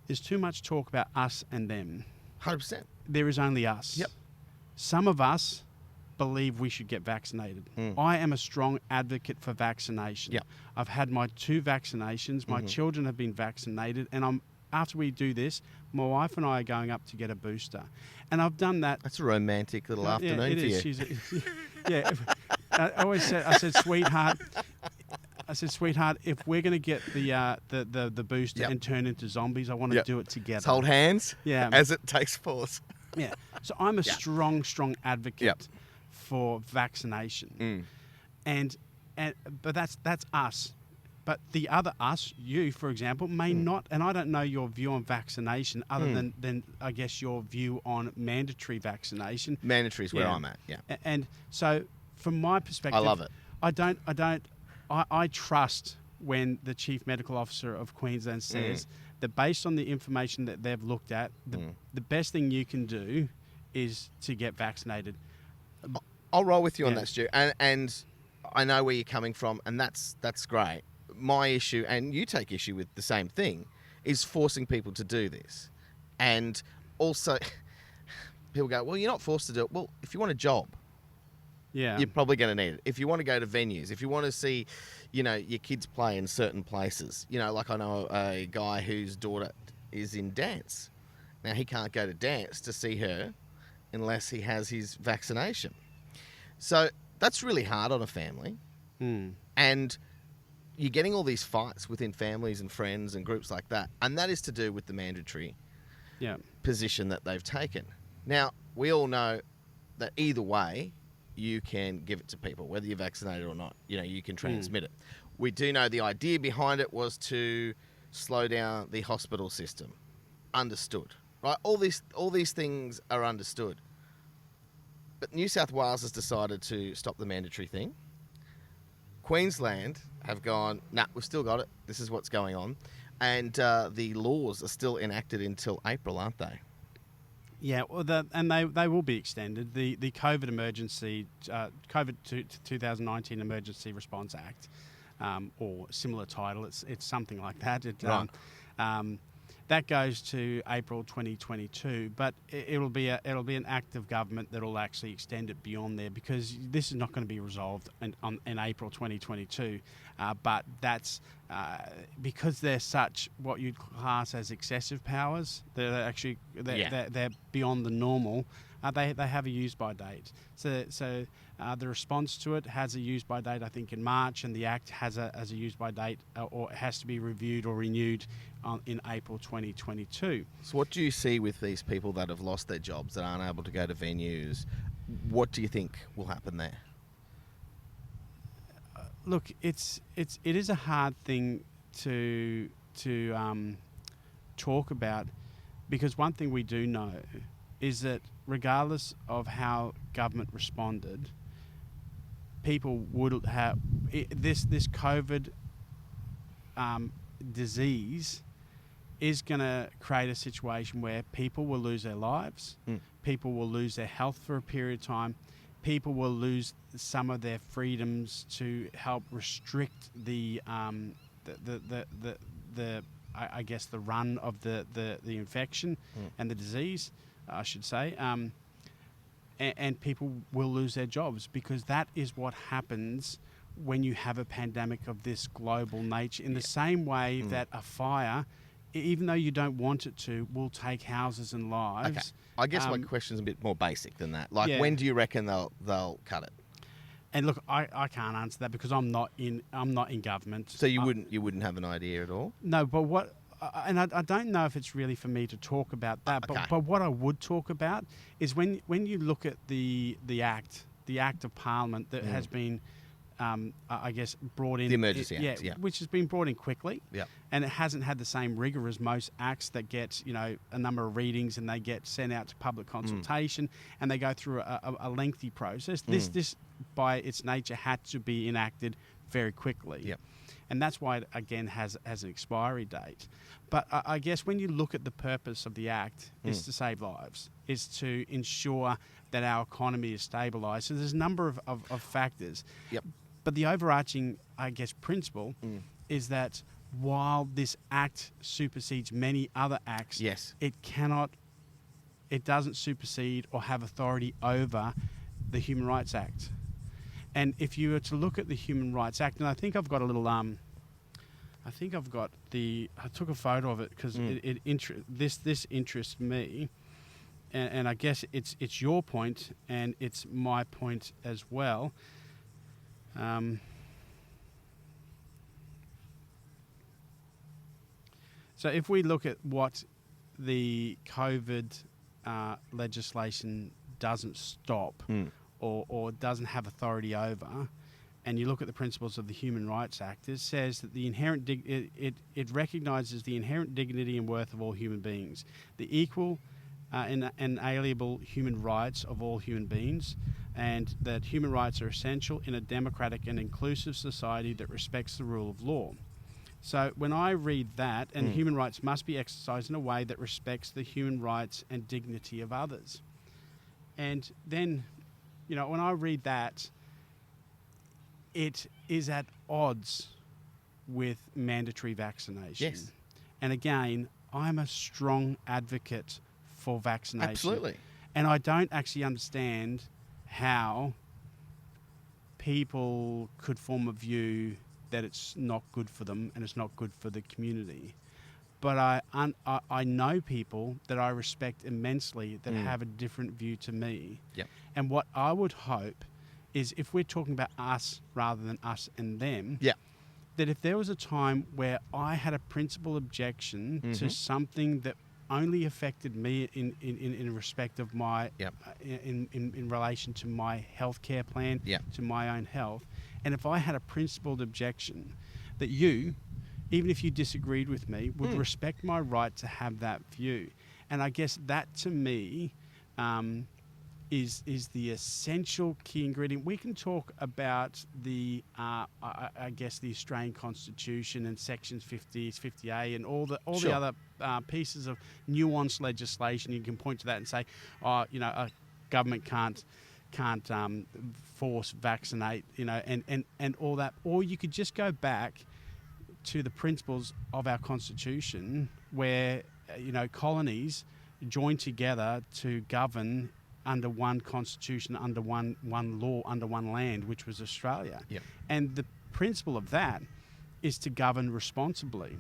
there's too much talk about us and them. 100%. There is only us. Yep. Some of us believe we should get vaccinated. I am a strong advocate for vaccination. Yep. I've had my 2 vaccinations. My children have been vaccinated, and after we do this, my wife and I are going up to get a booster. And I've done that. That's a romantic little afternoon for you. Yeah. I said, sweetheart, if we're going to get the booster and turn into zombies, I want to do it together. Let's hold hands as it takes force. Yeah. So I'm a strong advocate for vaccination. But that's us. But the other us, you, for example, may not, and I don't know your view on vaccination other than I guess your view on mandatory vaccination. Mandatory is where I'm at, And so from my perspective, I love it. I trust when the Chief Medical Officer of Queensland says that based on the information that they've looked at, the best thing you can do is to get vaccinated. I'll roll with you on that, Stu. And I know where you're coming from, and that's great. My issue, and you take issue with the same thing, is forcing people to do this. And also, people go, well, you're not forced to do it. Well, if you want a job, you're probably going to need it. If you want to go to venues, if you want to see, your kids play in certain places, like I know a guy whose daughter is in dance. Now, he can't go to dance to see her unless he has his vaccination. So that's really hard on a family. And you're getting all these fights within families and friends and groups like that. And that is to do with the mandatory position that they've taken. Now, we all know that either way, you can give it to people, whether you're vaccinated or not. You can transmit it. We do know the idea behind it was to slow down the hospital system. Understood. Right? All these things are understood. But New South Wales has decided to stop the mandatory thing. Queensland have gone, nah, we've still got it. This is what's going on. And the laws are still enacted until April, aren't they? Yeah, well, they will be extended. The COVID emergency, COVID 2019 Emergency Response Act, or similar title, it's something like that. That goes to April 2022, but it'll be an act of government that will actually extend it beyond there, because this is not going to be resolved in April 2022. But that's because they're such what you'd class as excessive powers. They're beyond the normal. They have a use by date. So the response to it has a use by date, I think, in March, and the Act has a use by date, or it has to be reviewed or renewed in April 2022. So what do you see with these people that have lost their jobs, that aren't able to go to venues? What do you think will happen there? Look, it is a hard thing to talk about, because one thing we do know is that regardless of how government responded, people would have this COVID disease is going to create a situation where people will lose their lives, people will lose their health for a period of time, people will lose some of their freedoms to help restrict the I guess the run of the infection and the disease, I should say, and people will lose their jobs, because that is what happens when you have a pandemic of this global nature. In the same way that a fire, even though you don't want it to, will take houses and lives. Okay. I guess my question's a bit more basic than that. Like, when do you reckon they'll cut it? And look, I can't answer that because I'm not in government. So you wouldn't have an idea at all? No, but what, and I don't know if it's really for me to talk about that. Okay. But what I would talk about is when you look at the act of Parliament that has been, I guess, brought in. The Emergency Act, yeah. Which has been brought in quickly. Yeah. And it hasn't had the same rigour as most acts that get, a number of readings and they get sent out to public consultation and they go through a lengthy process. This, by its nature, had to be enacted very quickly. Yep. And that's why it, again, has an expiry date. But I guess when you look at the purpose of the Act, is to save lives, is to ensure that our economy is stabilised. So there's a number of factors. Yep. But the overarching, I guess, principle is that while this act supersedes many other acts, Yes. it doesn't supersede or have authority over the Human Rights Act. And if you were to look at the Human Rights Act, and I think I've got a little, I took a photo of it because this interests me, and I guess it's your point and it's my point as well. So if we look at what the COVID legislation doesn't stop or doesn't have authority over, and you look at the principles of the Human Rights Act, it says that the inherent it recognises the inherent dignity and worth of all human beings, the equal and inalienable human rights of all human beings, and that human rights are essential in a democratic and inclusive society that respects the rule of law. So when I read that, and human rights must be exercised in a way that respects the human rights and dignity of others. And then, when I read that, it is at odds with mandatory vaccination. Yes. And again, I'm a strong advocate for vaccination. Absolutely. And I don't actually understand how people could form a view that it's not good for them and it's not good for the community. But I know people that I respect immensely that have a different view to me. Yep. And what I would hope is, if we're talking about us rather than us and them, that if there was a time where I had a principal objection to something that only affected me in respect of my in relation to my healthcare plan, to my own health, and if I had a principled objection, that you, even if you disagreed with me, would respect my right to have that view. And I guess that, to me, is the essential key ingredient. We can talk about the I guess the Australian Constitution and sections 50, 50A, and all the other pieces of nuanced legislation. You can point to that and say, a government can't force vaccinate, and all that. Or you could just go back to the principles of our Constitution, where colonies joined together to govern under one constitution, under one law, under one land, which was Australia. Yep. And the principle of that is to govern responsibly.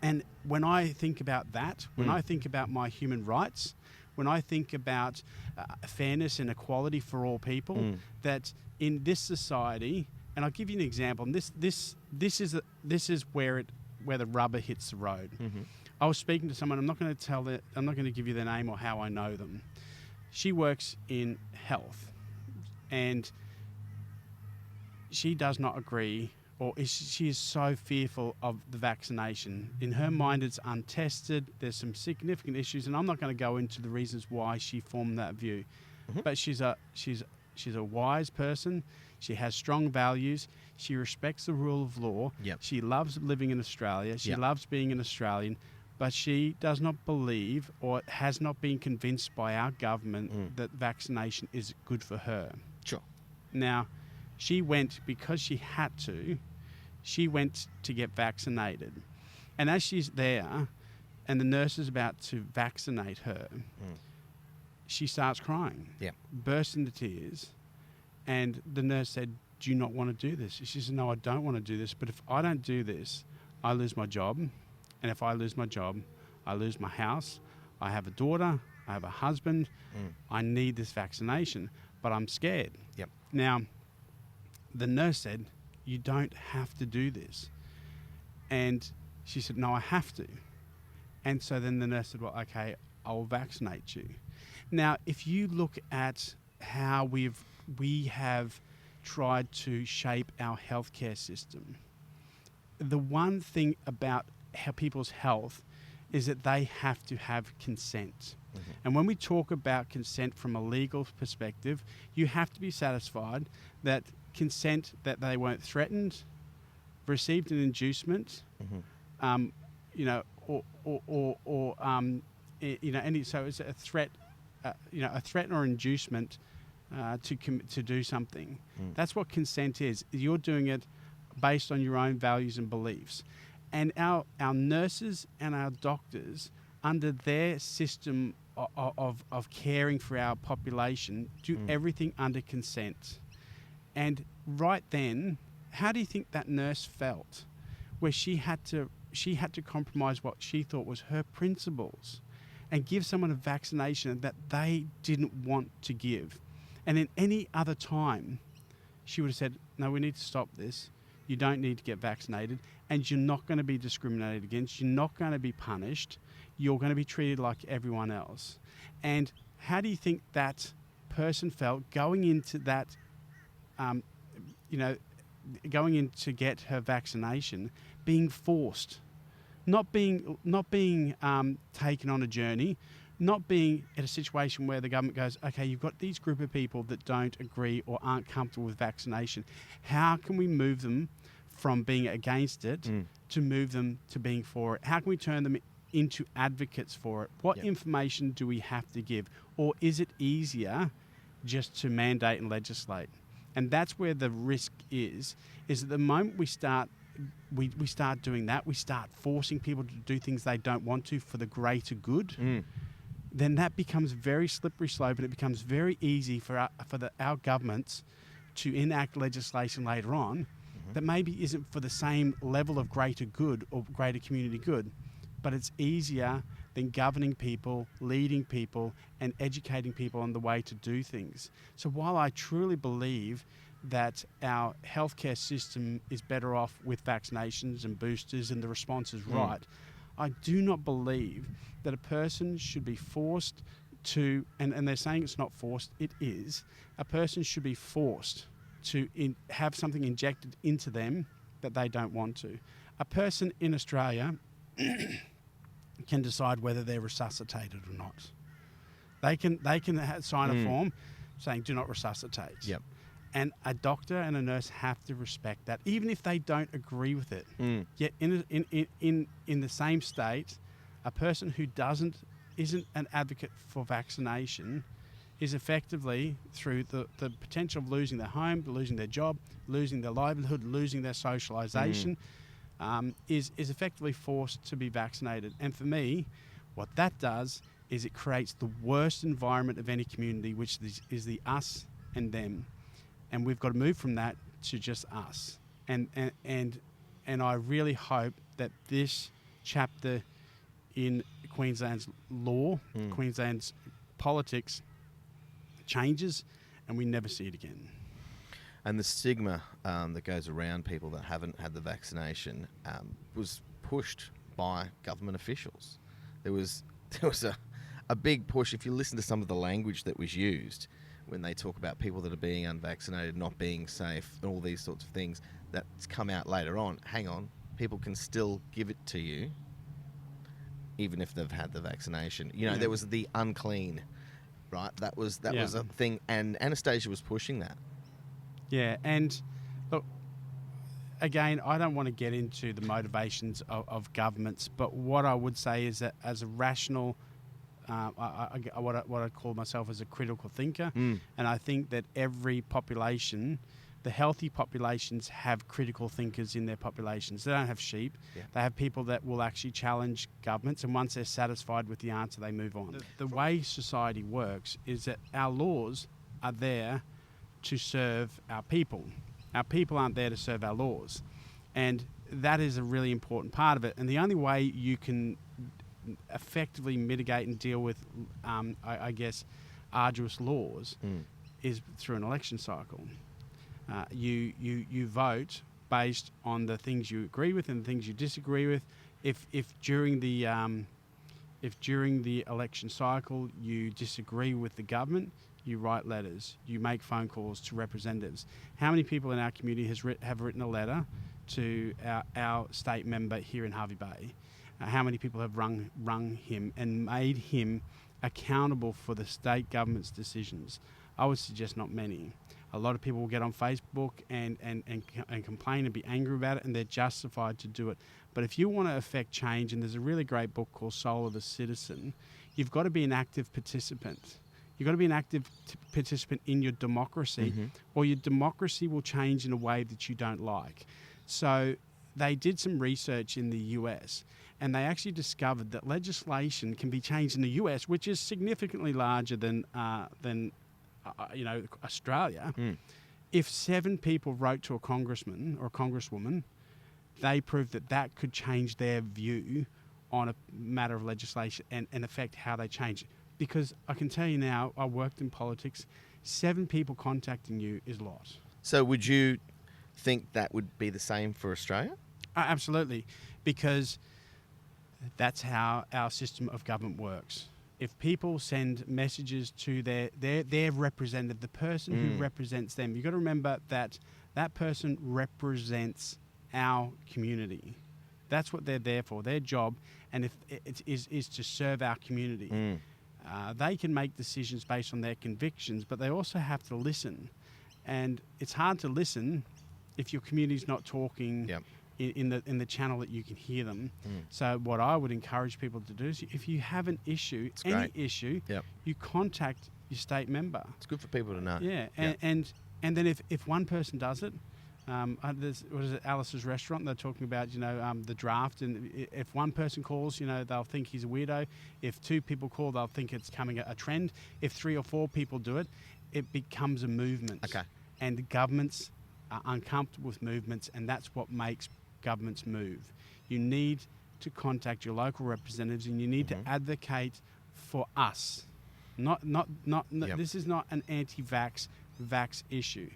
And when I think about that, when I think about my human rights, when I think about fairness and equality for all people, that in this society, and I'll give you an example. And this is where the rubber hits the road. I was speaking to someone. I'm not going to give you their name or how I know them. She works in health, and she does not agree, she is so fearful of the vaccination. In her mind, it's untested. There's some significant issues, and I'm not going to go into the reasons why she formed that view. But she's a wise person. She has strong values. She respects the rule of law. She loves living in Australia. She loves being an Australian. But she does not believe, or has not been convinced by our government, that vaccination is good for her. Sure. Now, she went because she had to. She went to get vaccinated. And as she's there, and the nurse is about to vaccinate her, she starts crying, bursts into tears. And the nurse said, "Do you not want to do this?" She said, "No, I don't want to do this. But if I don't do this, I lose my job. And if I lose my job, I lose my house. I have a daughter. I have a husband. I need this vaccination, but I'm scared." Now, the nurse said, "You don't have to do this." And she said, "No, I have to." And so then the nurse said, "Well, okay, I'll vaccinate you." Now, if you look at how we have tried to shape our healthcare system, the one thing about people's health is that they have to have consent. And when we talk about consent from a legal perspective, you have to be satisfied that consent, that they weren't threatened, received an inducement, so it's a threat, a threat or inducement to do something. That's what consent is. You're doing it based on your own values and beliefs. And our nurses and our doctors, under their system of caring for our population, do everything under consent. And right then, how do you think that nurse felt, where she had to compromise what she thought was her principles and give someone a vaccination that they didn't want to give? And in any other time, she would have said, no, we need to stop this. You don't need to get vaccinated, and you're not going to be discriminated against. You're not going to be punished. You're going to be treated like everyone else. And how do you think that person felt going into that, going in to get her vaccination, being forced, not being taken on a journey, not being in a situation where the government goes, okay, you've got these group of people that don't agree or aren't comfortable with vaccination. How can we move them from being against it to move them to being for it? How can we turn them into advocates for it? What information do we have to give? Or is it easier just to mandate and legislate? And that's where the risk is at the moment we start doing that, we start forcing people to do things they don't want to for the greater good, then that becomes very slippery slope, and it becomes very easy for our governments to enact legislation later on that maybe isn't for the same level of greater good or greater community good, but it's easier than governing people, leading people, and educating people on the way to do things. So while I truly believe that our healthcare system is better off with vaccinations and boosters and the response is right, I do not believe that a person should be forced to, and they're saying it's not forced, it is, a person should be forced to have something injected into them that they don't want to. A person in Australia can decide whether they're resuscitated or not. They can sign a form saying do not resuscitate. Yep. And a doctor and a nurse have to respect that, even if they don't agree with it. Yet in the same state, a person who isn't an advocate for vaccination is effectively, through the potential of losing their home, losing their job, losing their livelihood, losing their socialisation, is effectively forced to be vaccinated. And for me, what that does is it creates the worst environment of any community, which is the us and them. And we've got to move from that to just us. And I really hope that this chapter in Queensland's law, Queensland's politics, changes, and we never see it again. And the stigma that goes around people that haven't had the vaccination was pushed by government officials. There was a big push. If you listen to some of the language that was used when they talk about people that are being unvaccinated, not being safe, and all these sorts of things, that's come out later on. Hang on, people can still give it to you even if they've had the vaccination. You know, there was the unclean, right? That was a thing, and Anastasia was pushing that. Yeah, and look, again, I don't want to get into the motivations of governments, but what I would say is that as a rational, what I call myself as a critical thinker, and I think that every population, the healthy populations, have critical thinkers in their populations. They don't have sheep. Yeah. They have people that will actually challenge governments, and once they're satisfied with the answer, they move on. The way society works is that our laws are there to serve our people. Our people aren't there to serve our laws. And that is a really important part of it. And the only way you can effectively mitigate and deal with, I guess, arduous laws is through an election cycle. You vote based on the things you agree with and the things you disagree with. If during the election cycle you disagree with the government, you write letters, you make phone calls to representatives. How many people in our community have written a letter to our state member here in Hervey Bay? How many people have rung him and made him accountable for the state government's decisions? I would suggest not many. A lot of people will get on Facebook and complain and be angry about it, and they're justified to do it. But if you want to affect change, and there's a really great book called Soul of a Citizen, you've got to be an active participant. You've got to be an active participant in your democracy, or your democracy will change in a way that you don't like. So they did some research in the US, and they actually discovered that legislation can be changed in the US, which is significantly larger than Australia. If 7 people wrote to a congressman or a congresswoman, they proved that could change their view on a matter of legislation and affect how they change it. Because I can tell you now, I worked in politics, 7 people contacting you is a lot. So would you think that would be the same for Australia? Absolutely, because that's how our system of government works. If people send messages to their representative, the person who represents them, you've got to remember that person represents our community. That's what they're there for. Their job, and if it is to serve our community. They can make decisions based on their convictions, but they also have to listen. And it's hard to listen if your community's not talking in the channel that you can hear them. So what I would encourage people to do is, if you have an issue, issue, you contact your state member. It's good for people to know. Yeah, and then if one person does it, there's, what is it, Alice's Restaurant, they're talking about, the draft, and if one person calls, they'll think he's a weirdo. If 2 people call, they'll think it's coming a trend. If 3 or 4 people do it, it becomes a movement. Okay. And governments are uncomfortable with movements, and that's what makes governments move. You need to contact your local representatives, and you need to advocate for us. This is not an anti-vax issue.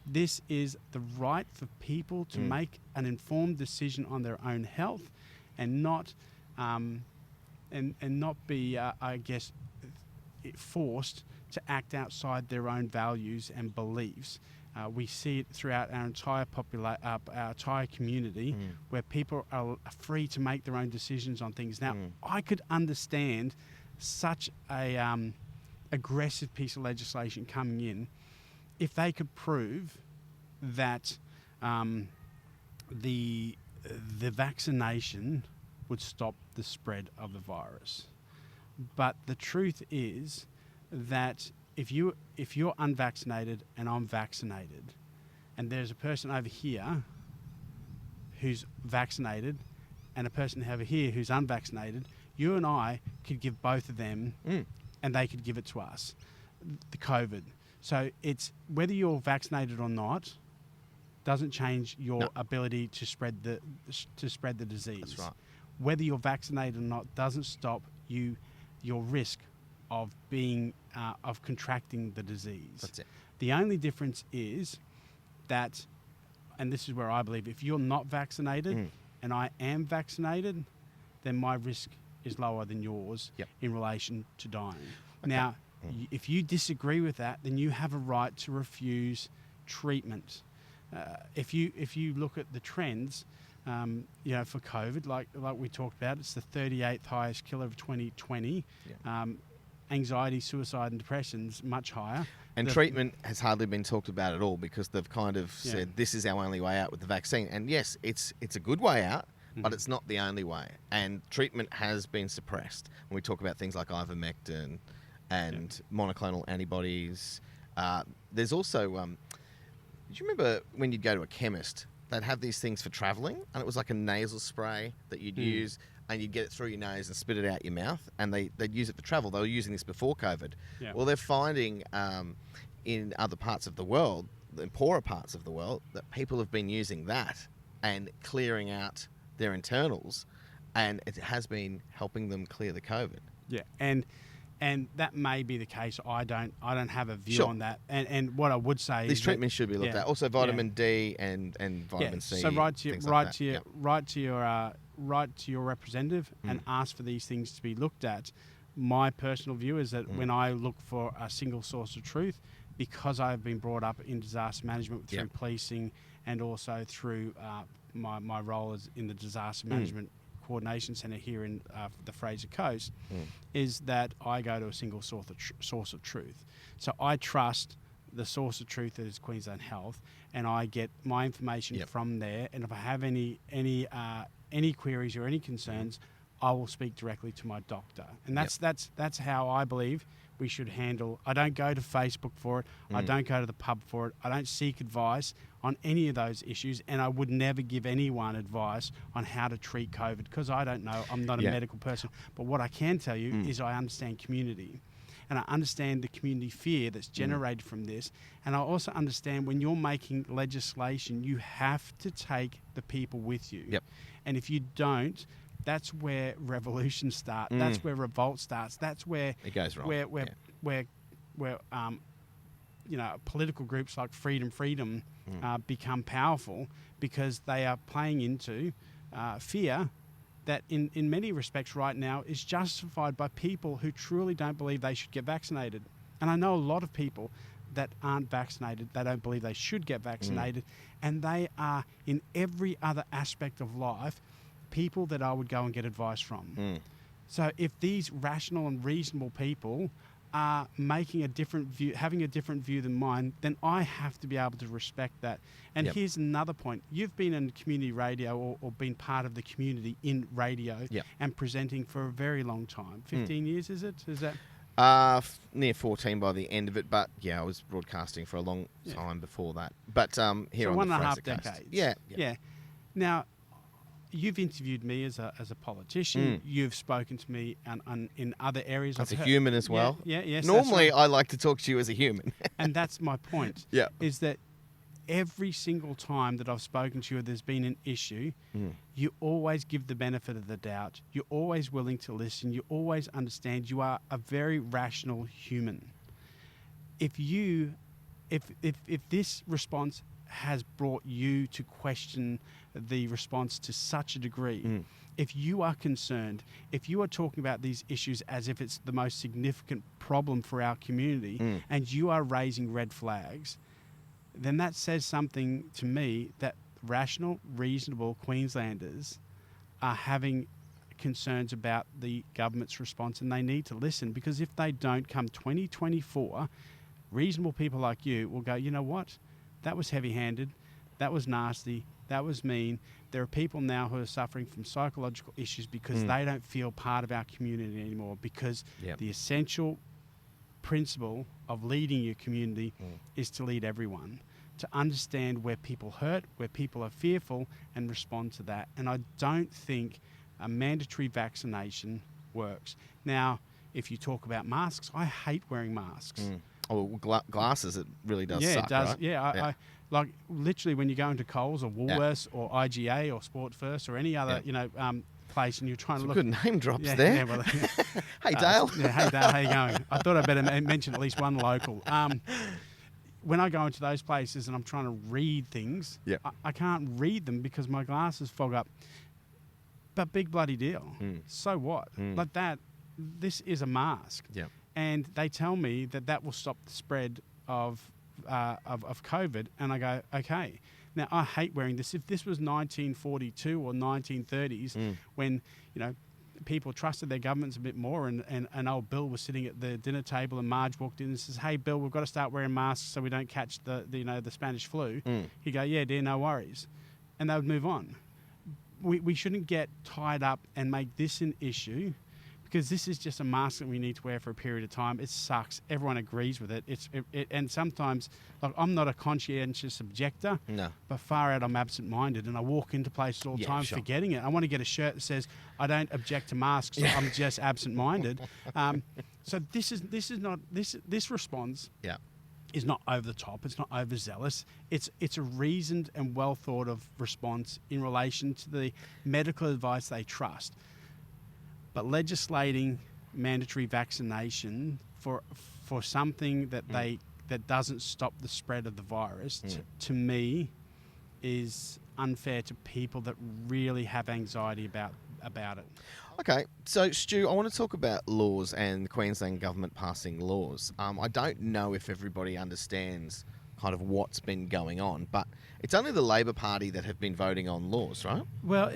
This is the right for people to make an informed decision on their own health, and not be, forced to act outside their own values and beliefs. We see it throughout our entire our entire community, where people are free to make their own decisions on things. Now, I could understand such a aggressive piece of legislation coming in if they could prove that the vaccination would stop the spread of the virus. But the truth is that if you're unvaccinated and I'm vaccinated, and there's a person over here who's vaccinated and a person over here who's unvaccinated, you and I could give both of them, and they could give it to us, the COVID. So it's whether you're vaccinated or not doesn't change your ability to spread the disease. That's right. Whether you're vaccinated or not doesn't stop your risk of being of contracting the disease. That's it. The only difference is that, and this is where I believe, if you're not vaccinated and I am vaccinated, then my risk is lower than yours in relation to dying. Okay. Now, if you disagree with that, then you have a right to refuse treatment. If you look at the trends, for COVID, like we talked about, it's the 38th highest killer of 2020. Anxiety, suicide, and depression's much higher. And treatment has hardly been talked about at all, because they've kind of said this is our only way out with the vaccine. And yes, it's a good way out, but it's not the only way. And treatment has been suppressed. When we talk about things like ivermectin and monoclonal antibodies, there's also, do you remember when you'd go to a chemist, they'd have these things for travelling, and it was like a nasal spray that you'd use, and you'd get it through your nose and spit it out your mouth, and they'd use it for travel. They were using this before COVID. Yeah. Well, they're finding in other parts of the world, in poorer parts of the world, that people have been using that and clearing out their internals, and it has been helping them clear the COVID. Yeah, and that may be the case. I don't have a view on that. And what I would say these treatments should be looked at. Also, vitamin D and vitamin C. So write to your representative and ask for these things to be looked at. My personal view is that when I look for a single source of truth, because I've been brought up in disaster management through policing, and also through my role as in the disaster management coordination centre here in the Fraser Coast, is that I go to a single source of truth. So I trust the source of truth that is Queensland Health, and I get my information from there. And if I have any queries or any concerns, I will speak directly to my doctor. And that's how I believe we should handle. I don't go to Facebook for it. I don't go to the pub for it. I don't seek advice on any of those issues, and I would never give anyone advice on how to treat COVID because I don't know. I'm not a medical person. But what I can tell you is I understand community, and I understand the community fear that's generated from this, and I also understand when you're making legislation, you have to take the people with you. Yep. And if you don't, that's where revolutions start. That's where revolt starts. That's where it goes wrong. Where political groups like Freedom become powerful because they are playing into fear that in many respects right now is justified by people who truly don't believe they should get vaccinated. And I know a lot of people that aren't vaccinated, they don't believe they should get vaccinated, and they are in every other aspect of life people that I would go and get advice from. So if these rational and reasonable people are making a different view, having a different view than mine, then I have to be able to respect that. And here's another point. You've been in community radio or been part of the community in radio and presenting for a very long time. 15 years, is it? Is that? Near 14 by the end of it, but I was broadcasting for a long time before that. But here so on the 1.5 Fraser Coast. decades. Yeah. Now, you've interviewed me as a politician. You've spoken to me in other areas. As a human as well. Yes. Normally, I like to talk to you as a human. And that's my point. Is that every single time that I've spoken to you, there's been an issue. You always give the benefit of the doubt. You're always willing to listen. You always understand. You are a very rational human. If this response has brought you to question the response to such a degree, if you are concerned, if you are talking about these issues as if it's the most significant problem for our community, and you are raising red flags, then that says something to me that rational, reasonable Queenslanders are having concerns about the government's response, and they need to listen, because if they don't, come 2024, reasonable people like you will go, you know what? That was heavy-handed. That was nasty. That was mean. There are people now who are suffering from psychological issues because they don't feel part of our community anymore, because the essential principle of leading your community is to lead everyone, to understand where people hurt, where people are fearful, and respond to that. And I don't think a mandatory vaccination works. Now, if you talk about masks, I hate wearing masks. Oh, glasses, it really does suck, it does. right? I like literally when you go into Coles or Woolworths or IGA or Sport First or any other place, and you're trying to look. Good name drops there. Yeah, well, Hey Dale. Hey Dale, how you going? I thought I'd better mention at least one local. When I go into those places and I'm trying to read things, I can't read them because my glasses fog up. But big bloody deal. So what? Like that. This is a mask. And they tell me that will stop the spread of COVID, and I go, okay. Now, I hate wearing this. If this was 1942 or 1930s, when people trusted their governments a bit more, and old Bill was sitting at the dinner table, and Marge walked in and says, "Hey, Bill, we've got to start wearing masks so we don't catch the Spanish flu." He'd go, "Yeah, dear, no worries," and they would move on. We shouldn't get tied up and make this an issue, because this is just a mask that we need to wear for a period of time. It sucks. Everyone agrees with it. And sometimes, like, I'm not a conscientious objector, but far out I'm absent-minded, and I walk into places all the time forgetting it. I want to get a shirt that says, "I don't object to masks. I'm just absent-minded." So this response is not over the top. It's not overzealous. It's a reasoned and well thought of response in relation to the medical advice they trust. But legislating mandatory vaccination for something that that doesn't stop the spread of the virus, to me, is unfair to people that really have anxiety about it. Okay, so Stu, I want to talk about laws and the Queensland government passing laws. I don't know if everybody understands kind of what's been going on, but it's only the Labor Party that have been voting on laws, right? Well,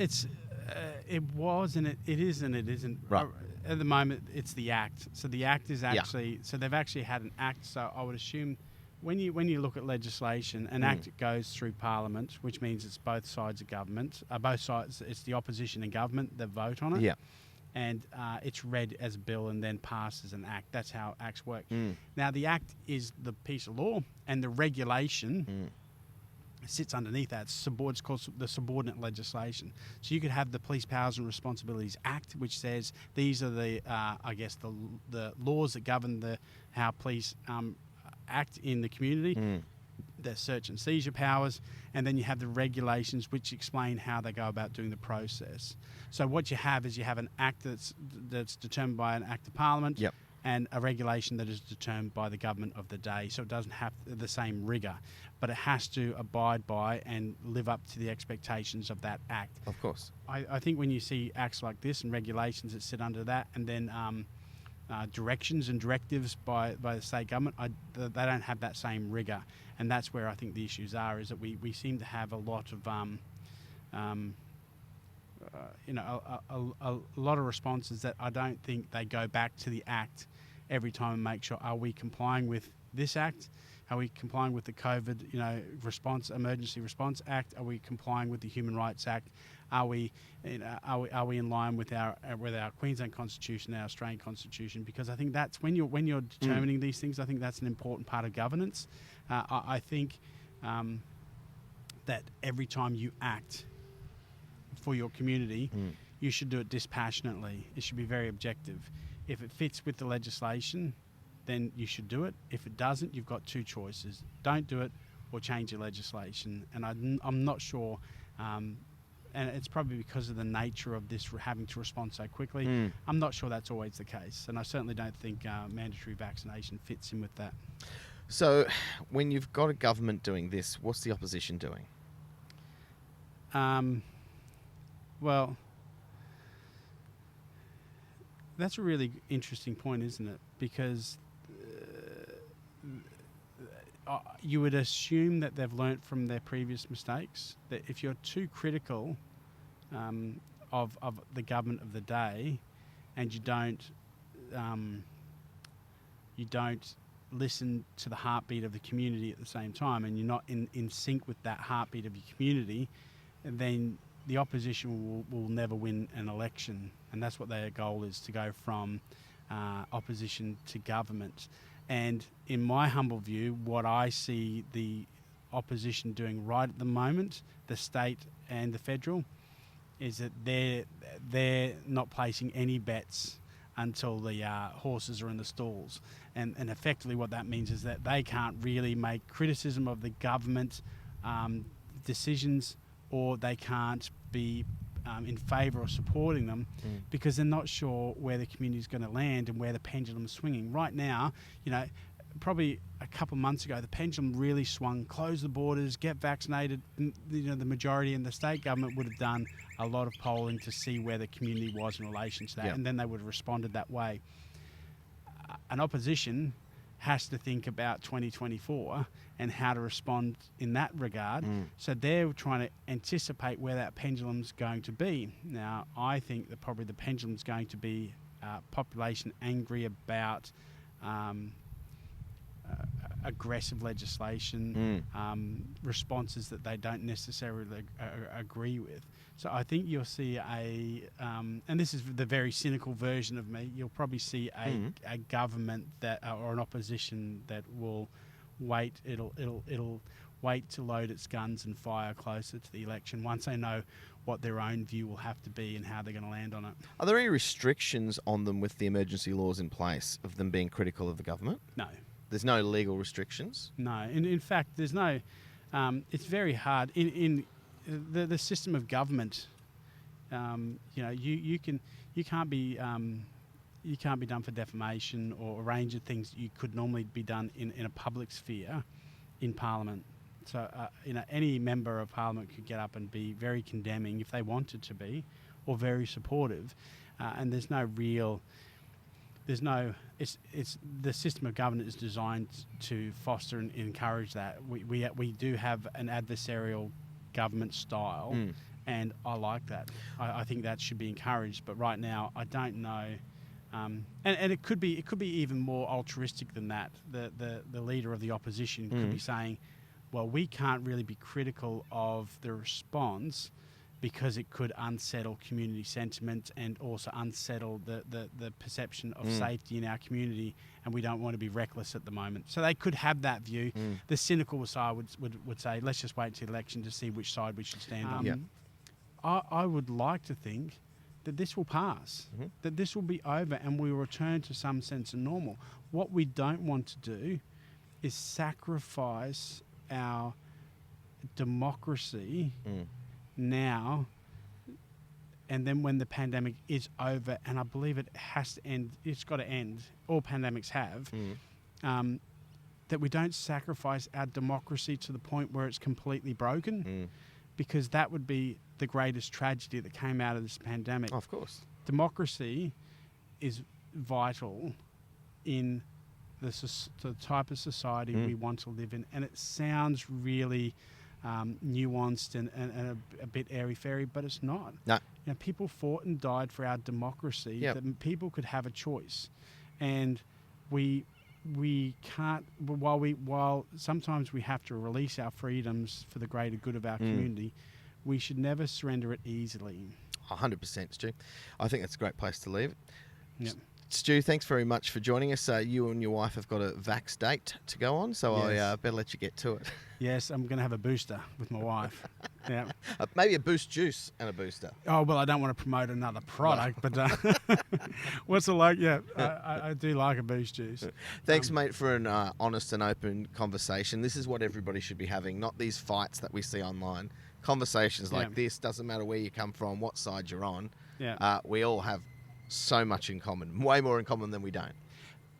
it was, and it is, and it isn't. Right. At the moment, it's the Act. So the Act is actually... So they've actually had an Act. So I would assume when you look at legislation, an Act goes through Parliament, which means it's both sides of government. Both sides, it's the opposition and government that vote on it. Yeah. and it's read as a bill and then passed as an act. That's how acts work. Now, the act is the piece of law, and the regulation sits underneath that. It's called the subordinate legislation. So you could have the Police Powers and Responsibilities Act, which says these are the laws that govern how police act in the community. Their search and seizure powers, and then you have the regulations which explain how they go about doing the process. So what you have is an act that's determined by an act of Parliament, and a regulation that is determined by the government of the day. So it doesn't have the same rigour, but it has to abide by and live up to the expectations of that act. Of course. I think when you see acts like this and regulations that sit under that, and then directions and directives by the state government, they don't have that same rigour, and that's where I think the issues are. Is that we seem to have a lot of a lot of responses that I don't think they go back to the act every time and make sure, are we complying with this act? Are we complying with the COVID Emergency Response Act? Are we complying with the Human Rights Act? Are we in line with our Queensland Constitution, our Australian Constitution? Because I think that's when you're determining these things. I think that's an important part of governance. I think that every time you act for your community, you should do it dispassionately. It should be very objective. If it fits with the legislation, then you should do it. If it doesn't, you've got two choices: don't do it, or change your legislation. And I'm not sure. And it's probably because of the nature of this having to respond so quickly. I'm not sure that's always the case, and I certainly don't think mandatory vaccination fits in with that. So, when you've got a government doing this, what's the opposition doing? Well, that's a really interesting point, isn't it? Because you would assume that they've learnt from their previous mistakes, that if you're too critical of the government of the day, and you don't listen to the heartbeat of the community at the same time, and you're not in sync with that heartbeat of your community, then the opposition will never win an election. And that's what their goal is, to go from opposition to government. And in my humble view, what I see the opposition doing right at the moment, the state and the federal, is that they're not placing any bets until the horses are in the stalls. And effectively what that means is that they can't really make criticism of the government decisions, or they can't be in favour of supporting them, because they're not sure where the community is going to land and where the pendulum's swinging. Right now, probably a couple of months ago, the pendulum really swung: close the borders, get vaccinated. The majority in the state government would have done a lot of polling to see where the community was in relation to that, and then they would have responded that way. An opposition has to think about 2024 and how to respond in that regard. So they're trying to anticipate where that pendulum's going to be. Now, I think that probably the pendulum's going to be population angry about aggressive legislation, responses that they don't necessarily agree with. So I think you'll see and this is the very cynical version of me, you'll probably see a government or an opposition that will wait. It'll wait to load its guns and fire closer to the election once they know what their own view will have to be and how they're going to land on it. Are there any restrictions on them with the emergency laws in place of them being critical of the government? No. There's no legal restrictions? No. In fact, there's no... it's very hard. In the system of government, you can't be done for defamation or a range of things that you could normally be done in a public sphere in Parliament. So any member of Parliament could get up and be very condemning if they wanted to be, or very supportive, and there's no real... It's the system of government is designed to foster and encourage that. We do have an adversarial government style, and I like that. I think that should be encouraged. But right now, I don't know, and it could be even more altruistic than that. The leader of the opposition could be saying, well, we can't really be critical of the response because it could unsettle community sentiment and also unsettle the perception of safety in our community, and we don't want to be reckless at the moment. So they could have that view. The cynical side would say, let's just wait till the election to see which side we should stand on. I would like to think that this will pass, that this will be over and we will return to some sense of normal. What we don't want to do is sacrifice our democracy now, and then when the pandemic is over, and I believe it has to end, it's got to end, all pandemics have, that we don't sacrifice our democracy to the point where it's completely broken, because that would be the greatest tragedy that came out of this pandemic. Of course. Democracy is vital in the type of society we want to live in, and it sounds really nuanced and a bit airy-fairy, but it's not. No. You know, people fought and died for our democracy, that people could have a choice, and we can't. While sometimes we have to release our freedoms for the greater good of our community, we should never surrender it easily. 100%, Stu. I think that's a great place to leave it. Yep. Stu, thanks very much for joining us. You and your wife have got a vax date to go on, so Yes. I better let you get to it. Yes, I'm going to have a booster with my wife. Yeah. Maybe a Boost juice and a booster. Oh, well, I don't want to promote another product, but what's it like? Yeah, I do like a Boost juice. Thanks, mate, for an honest and open conversation. This is what everybody should be having, not these fights that we see online. Conversations like this, doesn't matter where you come from, what side you're on. Yeah. We all have so much in common, way more in common than we don't.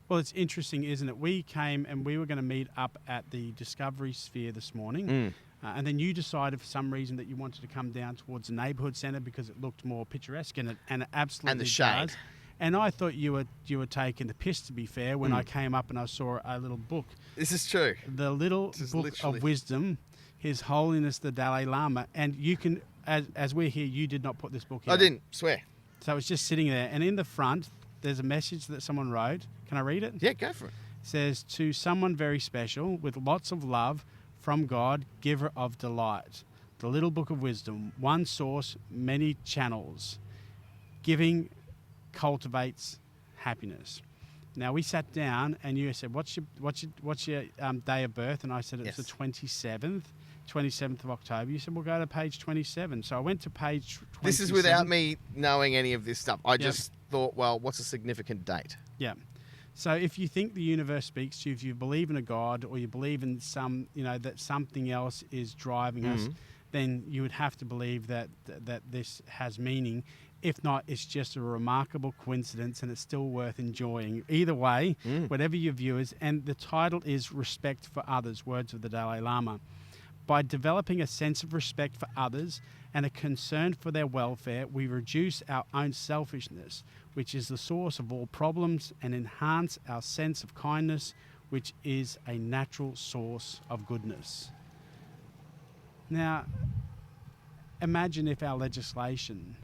Well, it's interesting, isn't it? We came and we were going to meet up at the Discovery Sphere this morning, and then you decided for some reason that you wanted to come down towards the neighbourhood centre because it looked more picturesque, and it absolutely And the shade. does. And I thought you were taking the piss, to be fair, when I came up and I saw a little book. This is true. The Little Book literally of Wisdom, His Holiness the Dalai Lama. And you can, as we're here, you did not put this book in. I didn't, swear. So it's just sitting there. And in the front, there's a message that someone wrote. Can I read it? Yeah, go for it. It says, to someone very special, with lots of love, from God, giver of delight. The Little Book of Wisdom, one source, many channels. Giving cultivates happiness. Now we sat down and you said, what's your day of birth? And I said it's the 27th of October. You said, we'll go to page 27. So I went to page 27. This is without me knowing any of this stuff. I just thought, well, what's a significant date? Yeah. So if you think the universe speaks to you, if you believe in a God or you believe in that something else is driving us, then you would have to believe that this has meaning. If not, it's just a remarkable coincidence and it's still worth enjoying. Either way, whatever your view is, and the title is Respect for Others, Words of the Dalai Lama. By developing a sense of respect for others and a concern for their welfare, we reduce our own selfishness, which is the source of all problems, and enhance our sense of kindness, which is a natural source of goodness. Now, imagine if our legislation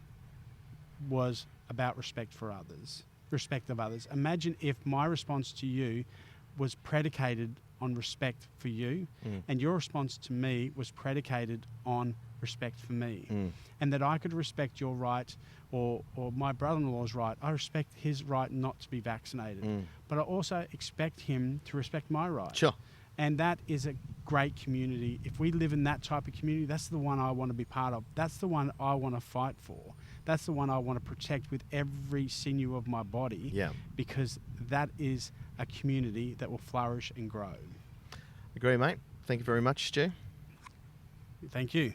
was about respect for others, respect of others. Imagine if my response to you was predicated on respect for you, and your response to me was predicated on respect for me, and that I could respect your right, or my brother-in-law's right. I respect his right not to be vaccinated, but I also expect him to respect my right. Sure. And that is a great community. If we live in that type of community, that's the one I want to be part of. That's the one I want to fight for. That's the one I want to protect with every sinew of my body. Yeah. Because that is a community that will flourish and grow. Agree, mate. Thank you very much, Stu. Thank you.